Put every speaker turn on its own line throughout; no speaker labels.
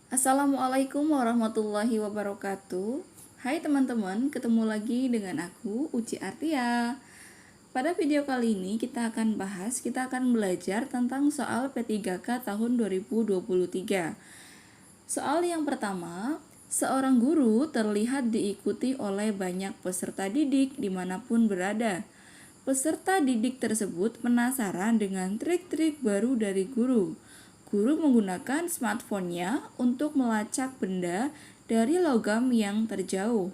Assalamualaikum warahmatullahi wabarakatuh. Hai teman-teman, ketemu lagi dengan aku Uci Artia. Pada video kali ini kita akan belajar tentang soal P3K tahun 2023. Soal yang pertama, seorang guru terlihat diikuti oleh banyak peserta didik dimanapun berada. Peserta didik tersebut penasaran dengan trik-trik baru dari guru. Guru menggunakan smartphone-nya untuk melacak benda dari logam yang terjauh.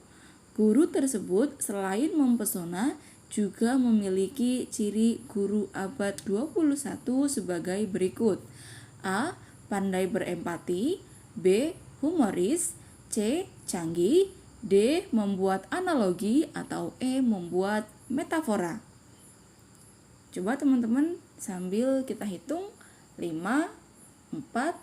Guru tersebut selain mempesona juga memiliki ciri guru abad 21 sebagai berikut. A. Pandai berempati. B. Humoris. C. Canggih. D. Membuat analogi atau E. Membuat metafora. Coba teman-teman sambil kita hitung 5, 4,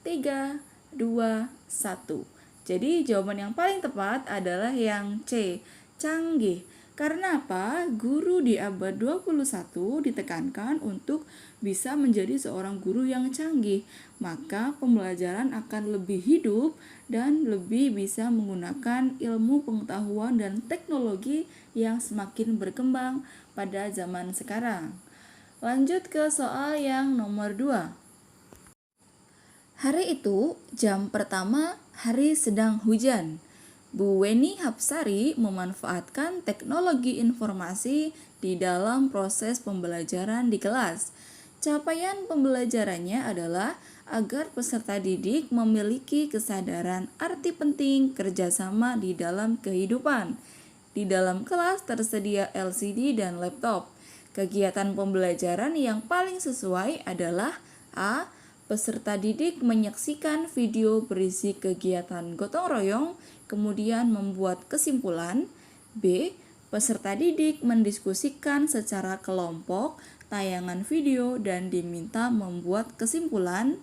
3, 2, 1. Jadi jawaban yang paling tepat adalah yang C, canggih. Karena apa? Guru di abad 21 ditekankan untuk bisa menjadi seorang guru yang canggih. Maka pembelajaran akan lebih hidup dan lebih bisa menggunakan ilmu pengetahuan dan teknologi yang semakin berkembang pada zaman sekarang. Lanjut ke soal yang nomor 2. Hari itu, jam pertama, hari sedang hujan. Bu Weni Hapsari memanfaatkan teknologi informasi di dalam proses pembelajaran di kelas. Capaian pembelajarannya adalah agar peserta didik memiliki kesadaran arti penting kerjasama di dalam kehidupan. Di dalam kelas tersedia LCD dan laptop. Kegiatan pembelajaran yang paling sesuai adalah A. Peserta didik menyaksikan video berisi kegiatan gotong royong, kemudian membuat kesimpulan. B. Peserta didik mendiskusikan secara kelompok tayangan video dan diminta membuat kesimpulan.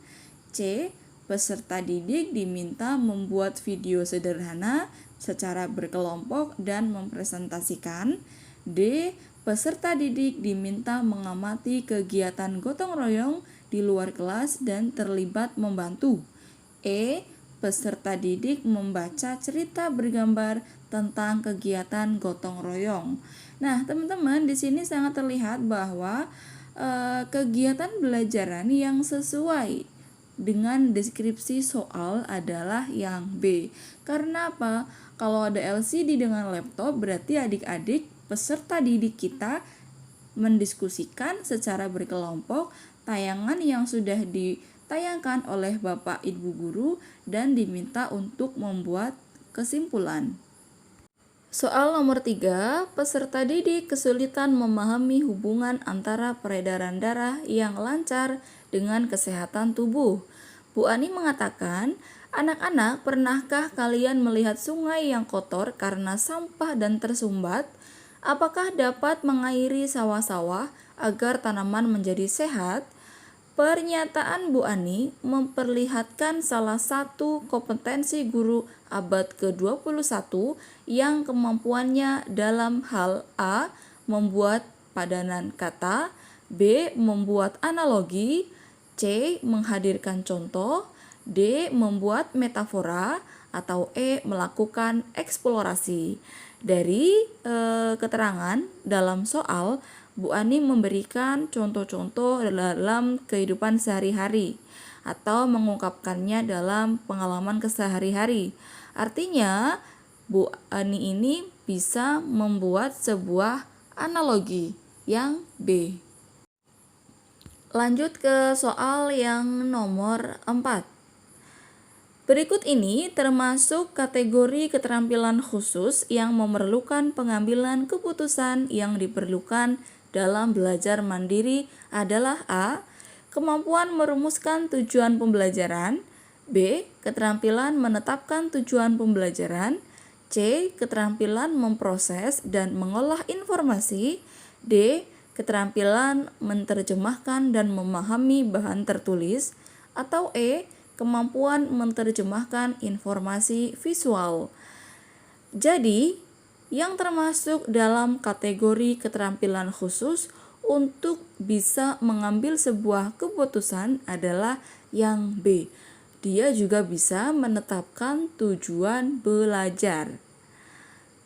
C. Peserta didik diminta membuat video sederhana secara berkelompok dan mempresentasikan. D. Peserta didik diminta mengamati kegiatan gotong royong di luar kelas dan terlibat membantu. E. Peserta didik membaca cerita bergambar tentang kegiatan gotong royong. Nah, teman-teman, di sini sangat terlihat bahwa kegiatan belajaran yang sesuai dengan deskripsi soal adalah yang B. Karena apa? Kalau ada LCD dengan laptop, berarti adik-adik peserta didik kita mendiskusikan secara berkelompok tayangan yang sudah ditayangkan oleh Bapak Ibu guru dan diminta untuk membuat kesimpulan. Soal nomor 3, peserta didik kesulitan memahami hubungan antara peredaran darah yang lancar dengan kesehatan tubuh. Bu Ani mengatakan, anak-anak, pernahkah kalian melihat sungai yang kotor karena sampah dan tersumbat? Apakah dapat mengairi sawah-sawah agar tanaman menjadi sehat? Pernyataan Bu Ani memperlihatkan salah satu kompetensi guru abad ke-21 yang kemampuannya dalam hal A. Membuat padanan kata, B. Membuat analogi, C. Menghadirkan contoh, D. Membuat metafora, atau E. Melakukan eksplorasi. Dari keterangan dalam soal, Bu Ani memberikan contoh-contoh dalam kehidupan sehari-hari atau mengungkapkannya dalam pengalaman kesehari-hari. Artinya, Bu Ani ini bisa membuat sebuah analogi yang B. Lanjut ke soal yang nomor 4. Berikut ini termasuk kategori keterampilan khusus yang memerlukan pengambilan keputusan yang diperlukan dalam belajar mandiri adalah A. Kemampuan merumuskan tujuan pembelajaran. B. Keterampilan menetapkan tujuan pembelajaran. C. Keterampilan memproses dan mengolah informasi. D. Keterampilan menerjemahkan dan memahami bahan tertulis. Atau E. Kemampuan menerjemahkan informasi visual. Jadi, yang termasuk dalam kategori keterampilan khusus untuk bisa mengambil sebuah keputusan adalah yang B. Dia juga bisa menetapkan tujuan belajar.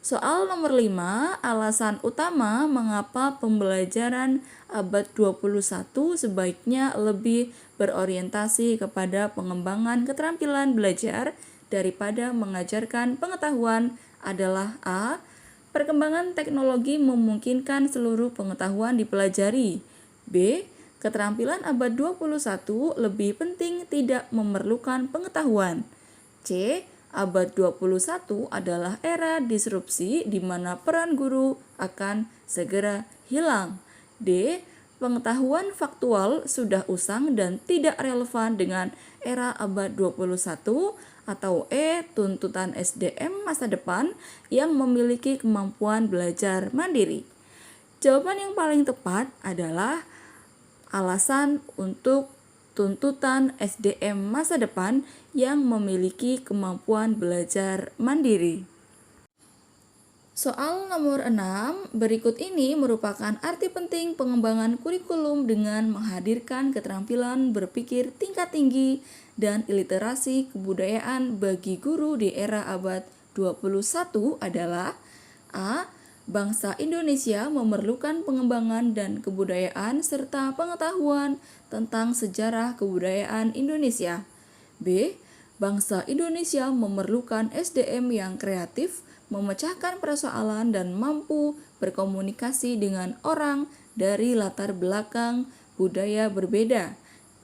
Soal nomor 5, alasan utama mengapa pembelajaran abad 21 sebaiknya lebih berorientasi kepada pengembangan keterampilan belajar daripada mengajarkan pengetahuan adalah A. Perkembangan teknologi memungkinkan seluruh pengetahuan dipelajari. B. Keterampilan abad 21 lebih penting tidak memerlukan pengetahuan. C. Abad 21 adalah era disrupsi di mana peran guru akan segera hilang. D. Pengetahuan faktual sudah usang dan tidak relevan dengan era abad 21. Atau E. Tuntutan SDM masa depan yang memiliki kemampuan belajar mandiri. Jawaban yang paling tepat adalah alasan untuk tuntutan SDM masa depan yang memiliki kemampuan belajar mandiri. Soal nomor 6, berikut ini merupakan arti penting pengembangan kurikulum dengan menghadirkan keterampilan berpikir tingkat tinggi dan literasi kebudayaan bagi guru di era abad 21 adalah A. Bangsa Indonesia memerlukan pengembangan dan kebudayaan serta pengetahuan tentang sejarah kebudayaan Indonesia. B. Bangsa Indonesia memerlukan SDM yang kreatif, memecahkan persoalan dan mampu berkomunikasi dengan orang dari latar belakang budaya berbeda.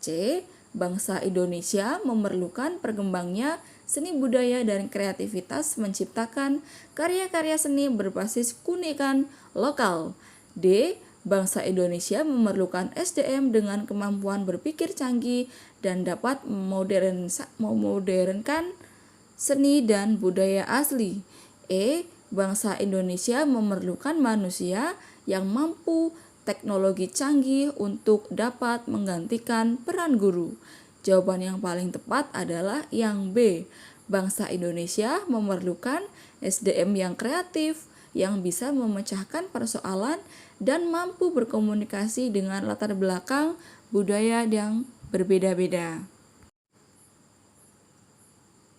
C. Bangsa Indonesia memerlukan berkembangnya seni budaya dan kreativitas menciptakan karya-karya seni berbasis keunikan lokal. D. Bangsa Indonesia memerlukan SDM dengan kemampuan berpikir canggih dan dapat memodernkan seni dan budaya asli. E. Bangsa Indonesia memerlukan manusia yang mampu teknologi canggih untuk dapat menggantikan peran guru. Jawaban yang paling tepat adalah yang B. Bangsa Indonesia memerlukan SDM yang kreatif, yang bisa memecahkan persoalan dan mampu berkomunikasi dengan latar belakang budaya yang berbeda-beda.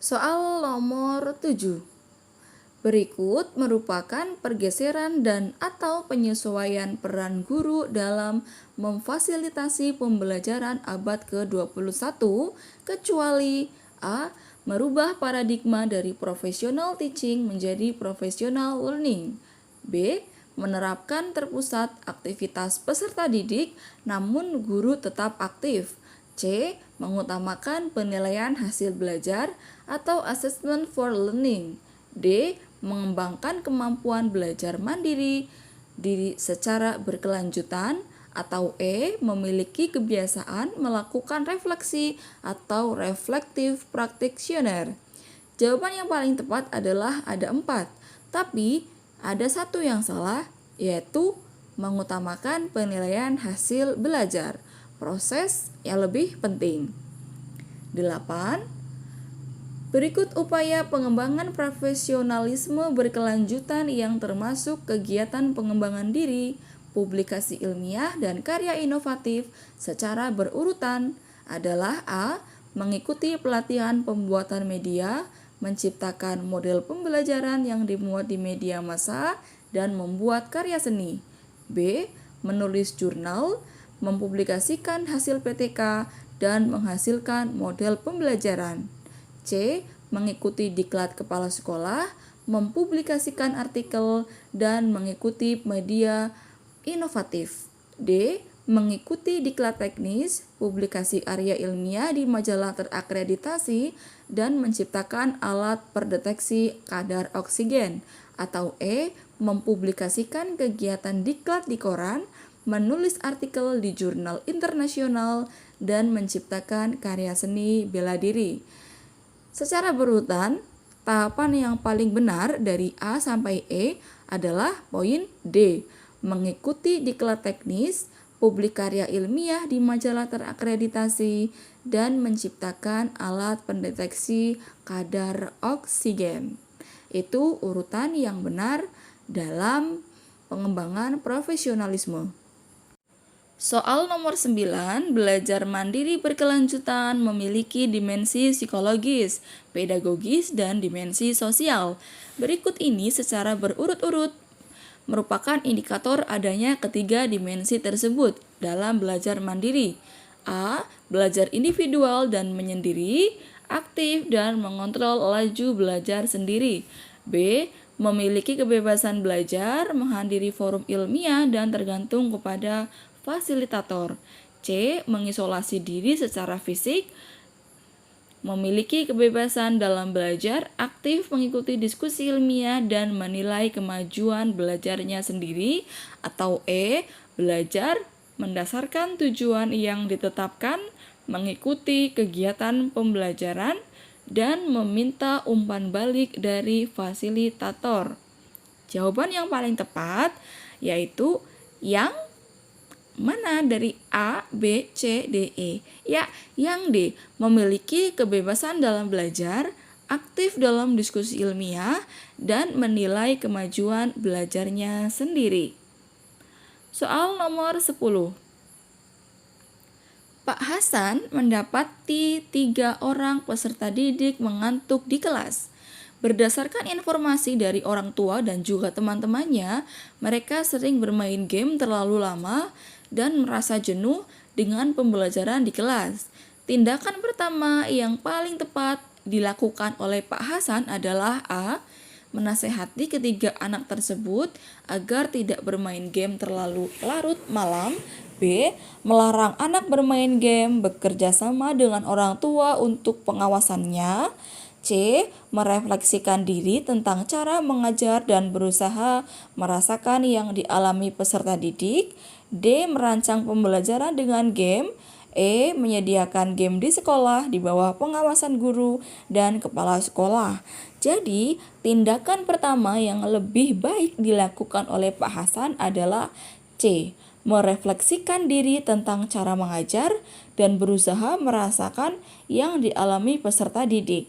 Soal nomor 7. Berikut merupakan pergeseran dan atau penyesuaian peran guru dalam memfasilitasi pembelajaran abad ke-21 kecuali A. Merubah paradigma dari professional teaching menjadi professional learning. B. Menerapkan terpusat aktivitas peserta didik namun guru tetap aktif. C. Mengutamakan penilaian hasil belajar atau assessment for learning. D. Mengembangkan kemampuan belajar mandiri diri secara berkelanjutan. Atau E. Memiliki kebiasaan melakukan refleksi atau reflective practitioner. Jawaban yang paling tepat adalah ada 4, tapi ada satu yang salah, yaitu mengutamakan penilaian hasil belajar. Proses yang lebih penting. 8. Berikut upaya pengembangan profesionalisme berkelanjutan yang termasuk kegiatan pengembangan diri, publikasi ilmiah, dan karya inovatif secara berurutan adalah A. Mengikuti pelatihan pembuatan media, menciptakan model pembelajaran yang dimuat di media massa, dan membuat karya seni. B. Menulis jurnal, mempublikasikan hasil PTK, dan menghasilkan model pembelajaran. C. Mengikuti diklat kepala sekolah, mempublikasikan artikel, dan mengikuti media inovatif. D. Mengikuti diklat teknis, publikasi karya ilmiah di majalah terakreditasi, dan menciptakan alat pendeteksi kadar oksigen. Atau E. Mempublikasikan kegiatan diklat di koran, menulis artikel di jurnal internasional, dan menciptakan karya seni bela diri. Secara berurutan, tahapan yang paling benar dari A sampai E adalah poin D. Mengikuti diklat teknis, publik karya ilmiah di majalah terakreditasi, dan menciptakan alat pendeteksi kadar oksigen. Itu urutan yang benar dalam pengembangan profesionalisme. Soal nomor 9, belajar mandiri berkelanjutan memiliki dimensi psikologis, pedagogis, dan dimensi sosial. Berikut ini secara berurut-urut merupakan indikator adanya ketiga dimensi tersebut dalam belajar mandiri. A. Belajar individual dan menyendiri, aktif dan mengontrol laju belajar sendiri. B. Memiliki kebebasan belajar, menghadiri forum ilmiah dan tergantung kepada fasilitator. C. Mengisolasi diri secara fisik, memiliki kebebasan dalam belajar, aktif mengikuti diskusi ilmiah dan menilai kemajuan belajarnya sendiri. Atau E. Belajar mendasarkan tujuan yang ditetapkan, mengikuti kegiatan pembelajaran, dan meminta umpan balik dari fasilitator. Jawaban yang paling tepat yaitu yang mana dari A, B, C, D, E? Ya, yang D, memiliki kebebasan dalam belajar, aktif dalam diskusi ilmiah, dan menilai kemajuan belajarnya sendiri. Soal nomor 10. Pak Hasan mendapati 3 orang peserta didik mengantuk di kelas. Berdasarkan informasi dari orang tua dan juga teman-temannya, mereka sering bermain game terlalu lama dan merasa jenuh dengan pembelajaran di kelas. Tindakan pertama yang paling tepat dilakukan oleh Pak Hasan adalah A. Menasehati ketiga anak tersebut agar tidak bermain game terlalu larut malam. B. Melarang anak bermain game, bekerja sama dengan orang tua untuk pengawasannya. C. Merefleksikan diri tentang cara mengajar dan berusaha merasakan yang dialami peserta didik. D. Merancang pembelajaran dengan game. E. Menyediakan game di sekolah di bawah pengawasan guru dan kepala sekolah. Jadi, tindakan pertama yang lebih baik dilakukan oleh Pak Hasan adalah C. Merefleksikan diri tentang cara mengajar dan berusaha merasakan yang dialami peserta didik.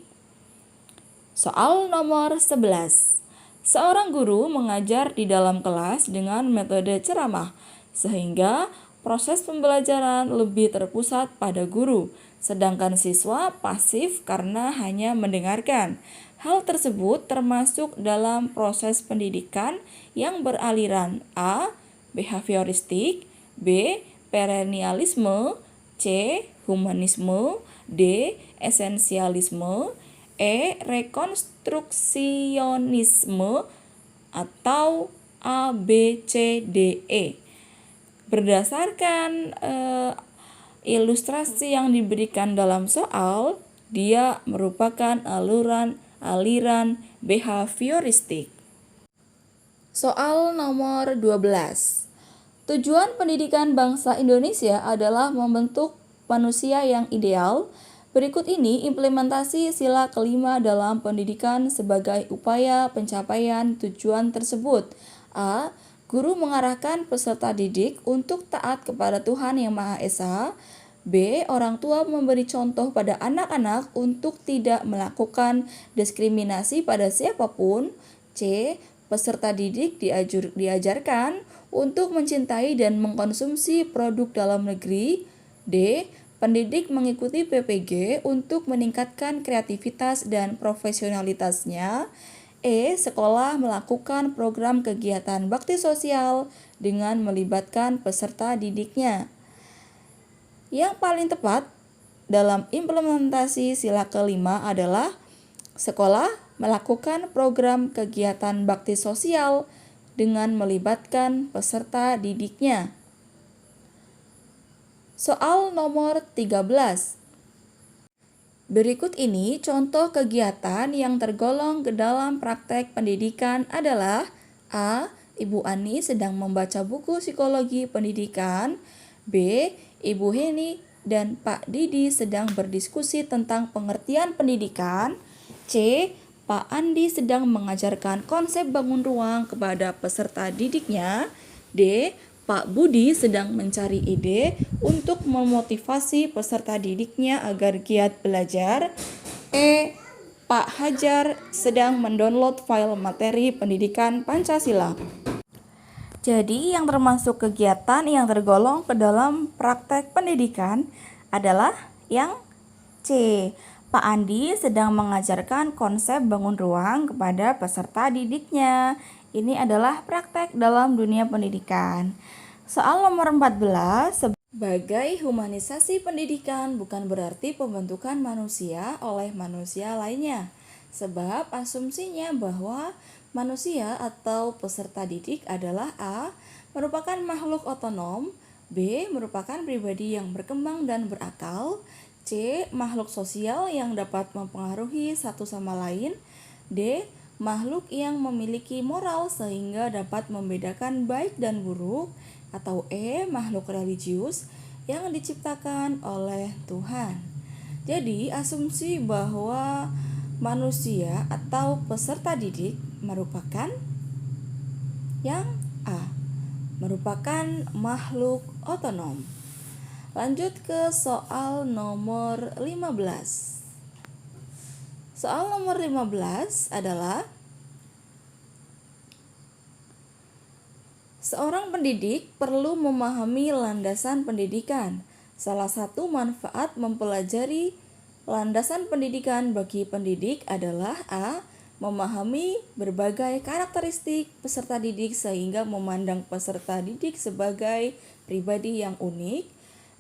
Soal nomor 11. Seorang guru mengajar di dalam kelas dengan metode ceramah, sehingga proses pembelajaran lebih terpusat pada guru, sedangkan siswa pasif karena hanya mendengarkan. Hal tersebut termasuk dalam proses pendidikan yang beraliran A. Behavioristik, B. Perennialisme, C. Humanisme, D. Esensialisme, E. Rekonstruksionisme, atau A, B, C, D, E. Berdasarkan ilustrasi yang diberikan dalam soal, dia merupakan aliran behavioristik. Soal nomor 12. Tujuan pendidikan bangsa Indonesia adalah membentuk manusia yang ideal. Berikut ini implementasi sila kelima dalam pendidikan sebagai upaya pencapaian tujuan tersebut. A. Guru mengarahkan peserta didik untuk taat kepada Tuhan Yang Maha Esa. B. Orang tua memberi contoh pada anak-anak untuk tidak melakukan diskriminasi pada siapapun. C. Peserta didik diajarkan untuk mencintai dan mengkonsumsi produk dalam negeri. D. Pendidik mengikuti PPG untuk meningkatkan kreativitas dan profesionalitasnya. E. Sekolah melakukan program kegiatan bakti sosial dengan melibatkan peserta didiknya. Yang paling tepat dalam implementasi sila kelima adalah sekolah melakukan program kegiatan bakti sosial dengan melibatkan peserta didiknya. Soal nomor 13. Berikut ini contoh kegiatan yang tergolong ke dalam praktek pendidikan adalah A. Ibu Ani sedang membaca buku psikologi pendidikan. B. Ibu Heni dan Pak Didi sedang berdiskusi tentang pengertian pendidikan. C. Pak Andi sedang mengajarkan konsep bangun ruang kepada peserta didiknya. D. Pak Budi sedang mencari ide untuk memotivasi peserta didiknya agar giat belajar. E. Pak Hajar sedang mendownload file materi pendidikan Pancasila. Jadi yang termasuk kegiatan yang tergolong ke dalam praktek pendidikan adalah yang C. Pak Andi sedang mengajarkan konsep bangun ruang kepada peserta didiknya. Ini adalah praktek dalam dunia pendidikan. Soal nomor 14, sebagai humanisasi pendidikan bukan berarti pembentukan manusia oleh manusia lainnya. Sebab asumsinya bahwa manusia atau peserta didik adalah A. merupakan makhluk otonom, B. merupakan pribadi yang berkembang dan berakal, C. makhluk sosial yang dapat mempengaruhi satu sama lain, D. makhluk yang memiliki moral sehingga dapat membedakan baik dan buruk, atau E. makhluk religius yang diciptakan oleh Tuhan. Jadi asumsi bahwa manusia atau peserta didik merupakan yang A, merupakan makhluk otonom. Lanjut ke soal nomor 15. Soal nomor 15 adalah seorang pendidik perlu memahami landasan pendidikan. Salah satu manfaat mempelajari landasan pendidikan bagi pendidik adalah A. memahami berbagai karakteristik peserta didik sehingga memandang peserta didik sebagai pribadi yang unik.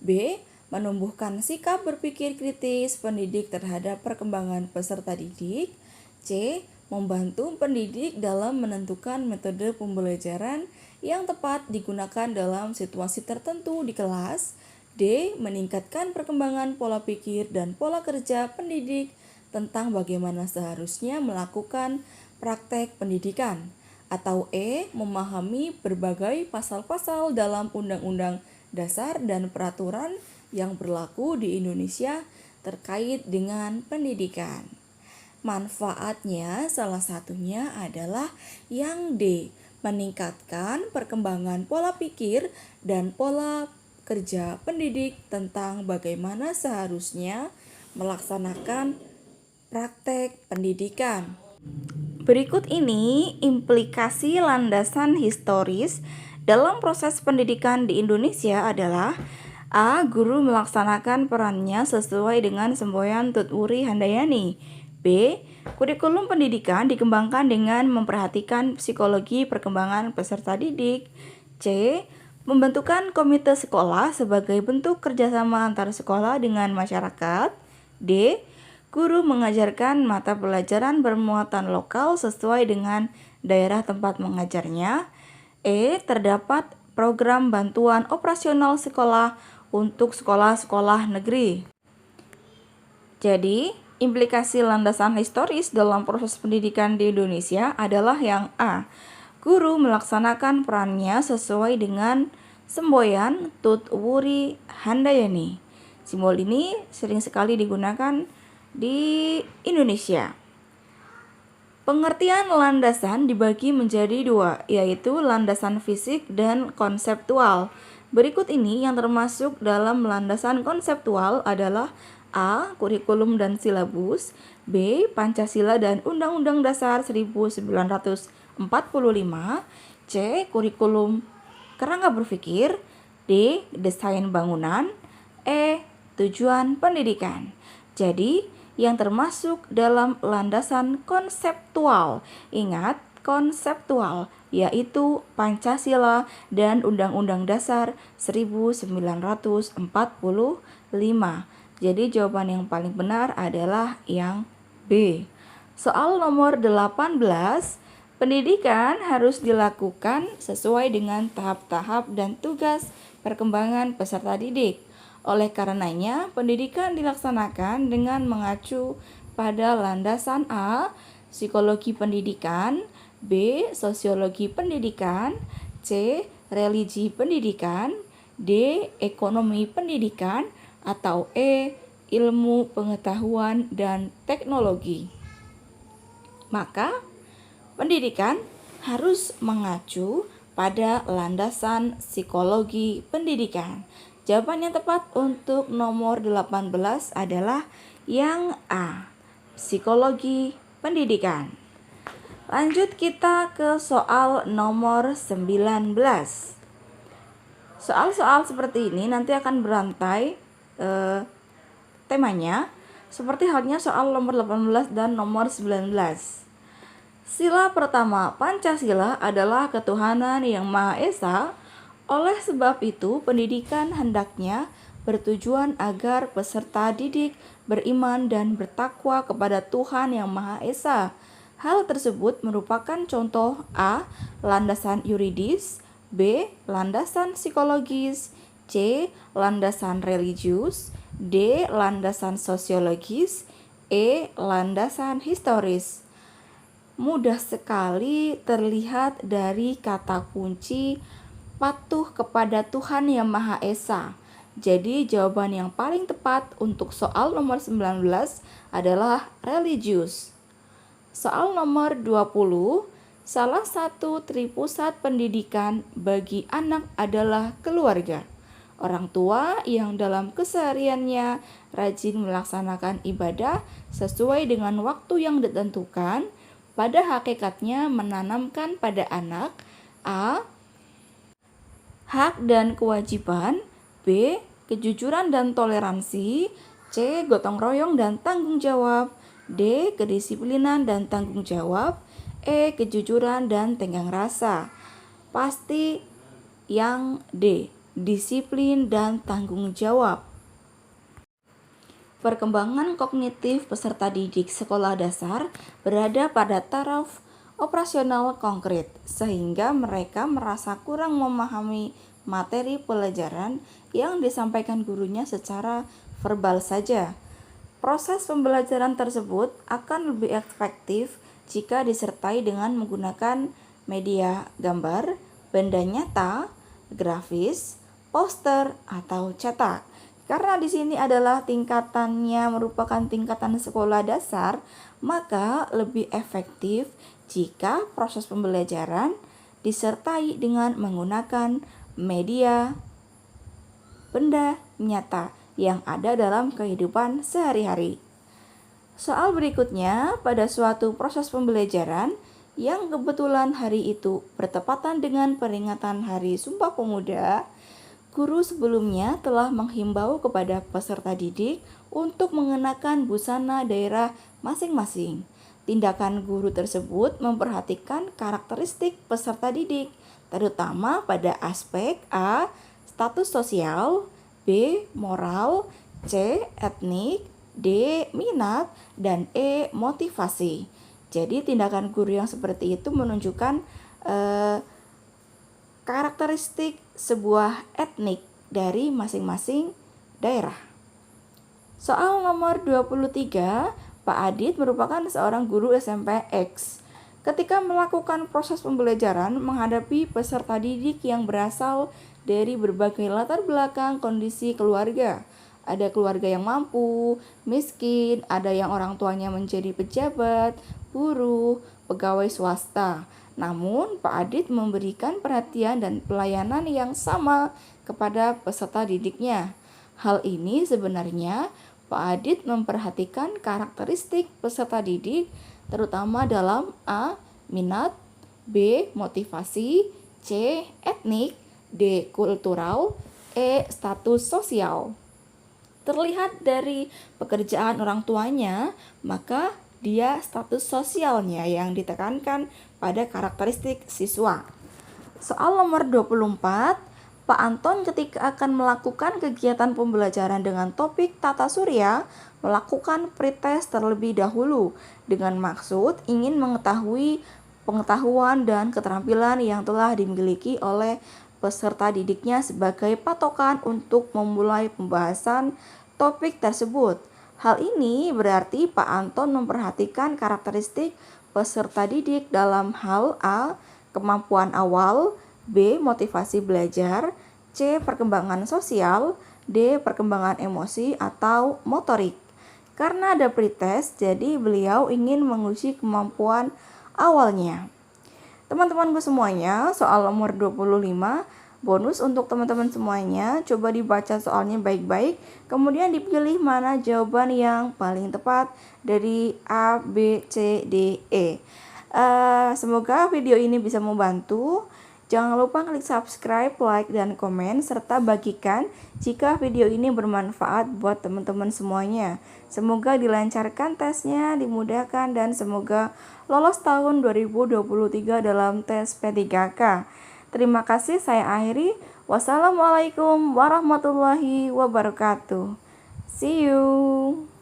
B. menumbuhkan sikap berpikir kritis pendidik terhadap perkembangan peserta didik. C. membantu pendidik dalam menentukan metode pembelajaran yang tepat digunakan dalam situasi tertentu di kelas. D. meningkatkan perkembangan pola pikir dan pola kerja pendidik tentang bagaimana seharusnya melakukan praktek pendidikan. Atau E. memahami berbagai pasal-pasal dalam Undang-Undang Dasar dan peraturan yang berlaku di Indonesia terkait dengan pendidikan. Manfaatnya salah satunya adalah yang D. meningkatkan perkembangan pola pikir dan pola kerja pendidik tentang bagaimana seharusnya melaksanakan praktek pendidikan. Berikut ini implikasi landasan historis dalam proses pendidikan di Indonesia adalah A. Guru melaksanakan perannya sesuai dengan semboyan Tutwuri Handayani. B. Kurikulum pendidikan dikembangkan dengan memperhatikan psikologi perkembangan peserta didik. C. Pembentukan komite sekolah sebagai bentuk kerjasama antar sekolah dengan masyarakat. D. Guru mengajarkan mata pelajaran bermuatan lokal sesuai dengan daerah tempat mengajarnya. E. Terdapat program bantuan operasional sekolah untuk sekolah-sekolah negeri. Jadi, implikasi landasan historis dalam proses pendidikan di Indonesia adalah yang A. Guru melaksanakan perannya sesuai dengan semboyan Tutwuri Handayani. Simbol ini sering sekali digunakan di Indonesia. Pengertian landasan dibagi menjadi dua, yaitu landasan fisik dan konseptual. Berikut ini yang termasuk dalam landasan konseptual adalah A. Kurikulum dan silabus, B. Pancasila dan Undang-Undang Dasar 1945, C. Kurikulum kerangka berpikir, D. Desain bangunan, E. Tujuan pendidikan. Jadi, yang termasuk dalam landasan konseptual, ingat konseptual, yaitu Pancasila dan Undang-Undang Dasar 1945. Jadi jawaban yang paling benar adalah yang B. Soal nomor 18, pendidikan harus dilakukan sesuai dengan tahap-tahap dan tugas perkembangan peserta didik. Oleh karenanya, pendidikan dilaksanakan dengan mengacu pada landasan A. Psikologi pendidikan, B. Sosiologi pendidikan, C. Religi pendidikan, D. Ekonomi pendidikan, atau E. Ilmu pengetahuan dan teknologi. Maka, pendidikan harus mengacu pada landasan psikologi pendidikan. Jawaban yang tepat untuk nomor 18 adalah yang A. Psikologi pendidikan. Lanjut kita ke soal nomor 19. Soal-soal seperti ini nanti akan berantai temanya seperti halnya soal nomor 18 dan nomor 19. Sila pertama Pancasila adalah ketuhanan yang Maha Esa. Oleh sebab itu, pendidikan hendaknya bertujuan agar peserta didik beriman dan bertakwa kepada Tuhan yang Maha Esa. Hal tersebut merupakan contoh A. Landasan yuridis, B. Landasan psikologis, C. Landasan religius, D. Landasan sosiologis, E. Landasan historis. Mudah sekali terlihat dari kata kunci patuh kepada Tuhan yang Maha Esa. Jadi jawaban yang paling tepat untuk soal nomor 19 adalah religius. Soal nomor 20, salah satu tripusat pendidikan bagi anak adalah keluarga. Orang tua yang dalam kesehariannya rajin melaksanakan ibadah sesuai dengan waktu yang ditentukan, pada hakikatnya menanamkan pada anak A. hak dan kewajiban, B. kejujuran dan toleransi, C. gotong royong dan tanggung jawab, D. kedisiplinan dan tanggung jawab, E. kejujuran dan tenggang rasa. Pasti yang D. disiplin dan tanggung jawab. Perkembangan kognitif peserta didik sekolah dasar berada pada taraf operasional konkret, sehingga mereka merasa kurang memahami materi pelajaran yang disampaikan gurunya secara verbal saja. Proses pembelajaran tersebut akan lebih efektif jika disertai dengan menggunakan media gambar, benda nyata, grafis, poster, atau cetak. Karena di sini adalah tingkatannya merupakan tingkatan sekolah dasar, maka lebih efektif jika proses pembelajaran disertai dengan menggunakan media benda nyata yang ada dalam kehidupan sehari-hari. Soal berikutnya, pada suatu proses pembelajaran yang kebetulan hari itu bertepatan dengan peringatan Hari Sumpah Pemuda, guru sebelumnya telah menghimbau kepada peserta didik untuk mengenakan busana daerah masing-masing. Tindakan guru tersebut memperhatikan karakteristik peserta didik, terutama pada aspek A. status sosial, B. moral, C. etnik, D. minat, dan E. motivasi. Jadi tindakan guru yang seperti itu menunjukkan karakteristik sebuah etnik dari masing-masing daerah. Soal nomor 23, Pak Adit merupakan seorang guru SMP X. Ketika melakukan proses pembelajaran menghadapi peserta didik yang berasal dari berbagai latar belakang kondisi keluarga. Ada keluarga yang mampu, miskin, ada yang orang tuanya menjadi pejabat, buruh, pegawai swasta. Namun, Pak Adit memberikan perhatian dan pelayanan yang sama kepada peserta didiknya. Hal ini sebenarnya Pak Adit memperhatikan karakteristik peserta didik, terutama dalam A. minat, B. motivasi, C. etnik, D. kultural, E. status sosial. Terlihat dari pekerjaan orang tuanya, maka dia status sosialnya yang ditekankan pada karakteristik siswa. Soal nomor 24, Pak Anton ketika akan melakukan kegiatan pembelajaran dengan topik tata surya, melakukan pretest terlebih dahulu dengan maksud ingin mengetahui pengetahuan dan keterampilan yang telah dimiliki oleh peserta didiknya sebagai patokan untuk memulai pembahasan topik tersebut. Hal ini berarti Pak Anton memperhatikan karakteristik peserta didik dalam hal A. kemampuan awal, B. motivasi belajar, C. perkembangan sosial, D. perkembangan emosi atau motorik. Karena ada pretest, jadi beliau ingin menguji kemampuan awalnya. Teman-temanku semuanya, soal nomor 25 bonus untuk teman-teman semuanya. Coba dibaca soalnya baik-baik, kemudian dipilih mana jawaban yang paling tepat dari A, B, C, D, E. Semoga video ini bisa membantu. Jangan lupa klik subscribe, like, dan komen, serta bagikan jika video ini bermanfaat buat teman-teman semuanya. Semoga dilancarkan tesnya, dimudahkan, dan semoga lolos tahun 2023 dalam tes P3K. Terima kasih, saya akhiri. Wassalamualaikum warahmatullahi wabarakatuh. See you.